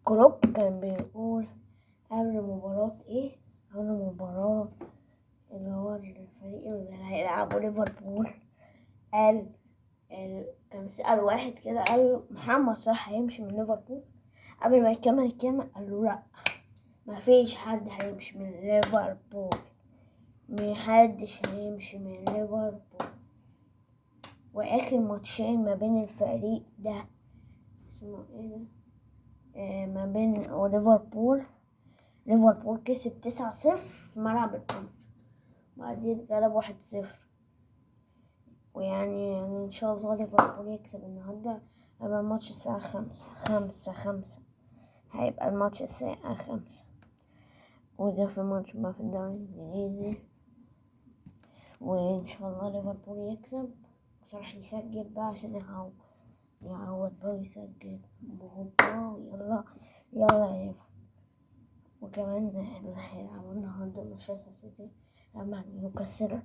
جروب كان بيقول قبل المباراة اللي هو الفريق اللي هيلعبوا ليفربول، قال كان سأل واحد كده، قال له محمد صلاح هيمشي من ليفربول. قبل ما يكمل الكلمة قال له لا، مفيش حد هيمشي من ليفربول، محدش هيمشي من ليفربول. واخر ماتشين ما بين الفريق ده اسمه ايه ده ما بين ليفربول كسب 9-0 في ملعب الأنف، وبعدين اتغلب 1-0. ويعني ان شاء الله ليفربول يكسب النهارده. هيبقى الماتش الساعة 5 هيبقى الماتش الساعة 5، وده في ماتش بقى في الدوري الإنجليزي. وإن شاء الله ليفربول يكسب، صلاح يسجل بقى عشان يعوض بقى ويسجل بهوبا. يلا يلا. وكمان اللي هيلعبوا النهارده مانشستر سيتي مع نيوكاسل،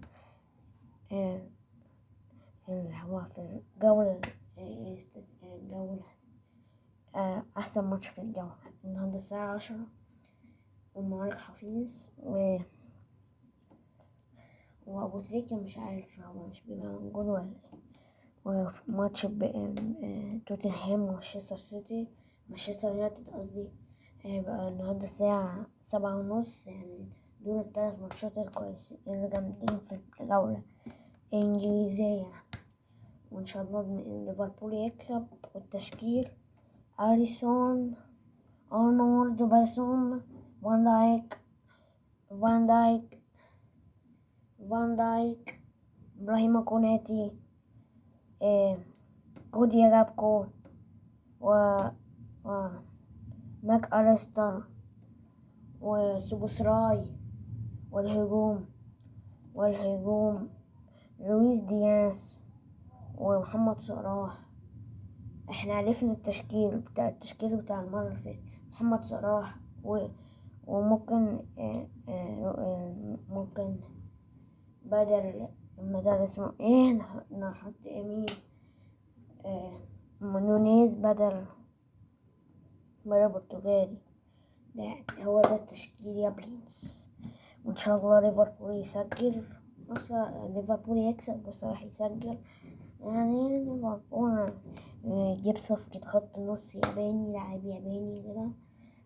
اللي هو في الجولة أحسن ماتش في الجولة النهارده الساعة 10. ومعارك حفيظ وأبو تريكة مش عارف هو مش بيبقى موجود ولا ايه. وفي ماتش توتنهام مانشستر يونايتد قصدي، هيبقى النهارده الساعة 7:30. يعني دول الثلاث ماتشات الكويسين اللي جامدين في الجولة الإنجليزية. وإن شاء الله ليفربول يكسب. والتشكيل: أليسون، أرنولد، بيرسون، فان دايك، إبراهيم كوناتي، كودي غابكو، ماك أليستر، وسوبوسراي. والهجوم لويس دياز ومحمد صلاح. احنا عرفنا التشكيل بتاع المرة اللي فاتت. محمد صلاح وممكن ممكن بدل المدرب اسمه ايه نحط مين، نونيز بدل برتغالي. ده هو ده التشكيل يا برنس. وان شاء الله ليفربول يسجل، ليفربول يكسب وصلاح يسجل. يعني ليفربول يجيب صفقة خط نص ياباني، لاعب ياباني كده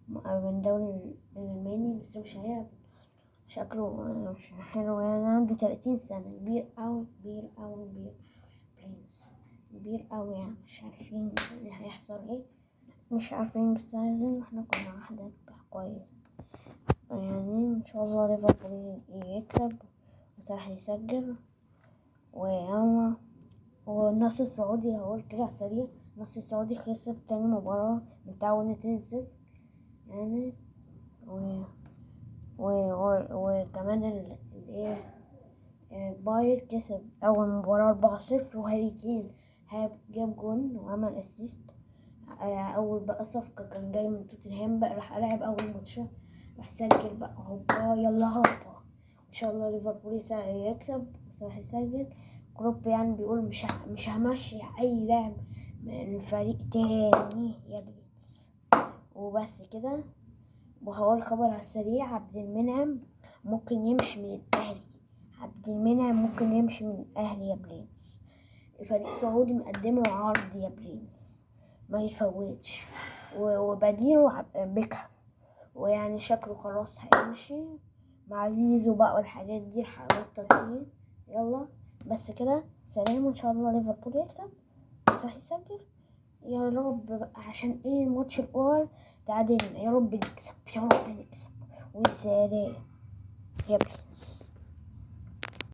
من الدوري الألماني، بس مش هيلعب، شكله مش حلو. يعني عنده 30 سنة، كبير أوي برنس، كبير أوي. يعني مش عارفين هيحصل ايه، مش عارفين، بس عايزين احنا كنا واحدة كويس. يعني ان شاء الله ليفربول يكسب وصلاح يسجل. والنصر السعودي هقول كده سريع، النصر السعودي خسر تاني مباراة متعاون 2-0 يعني. وكمان باير كسب أول مباراة 4-0، وهاري كين جاب جون وعمل اسيست. أول بقى صفقة كان جاي من توتنهام، بقى راح ألعب أول ماتش، راح سجل بقى هوبا يلا هوبا. إن شاء الله ليفربول يكسب وصلاح يسجل. جروب يعني بيقول مش همشي أي لاعب من فريق تاني يا برنس. وبس كده. وهقول خبر على السريع: عبد المنعم ممكن يمشي من الأهلي يا برنس. الفريق السعودي مقدمه عرض يا برنس ما يتفوتش، وبديله بيكهام، ويعني شكله خلاص هيمشي مع زيزو بقى والحاجات دي التطهير. يلا بس كده، سلام. وان شاء الله ليفربول يكسب صح يسجل يا رب بقى، عشان ايه الماتش الاول تعادلنا. يا رب نكسب وسلام يا برنس.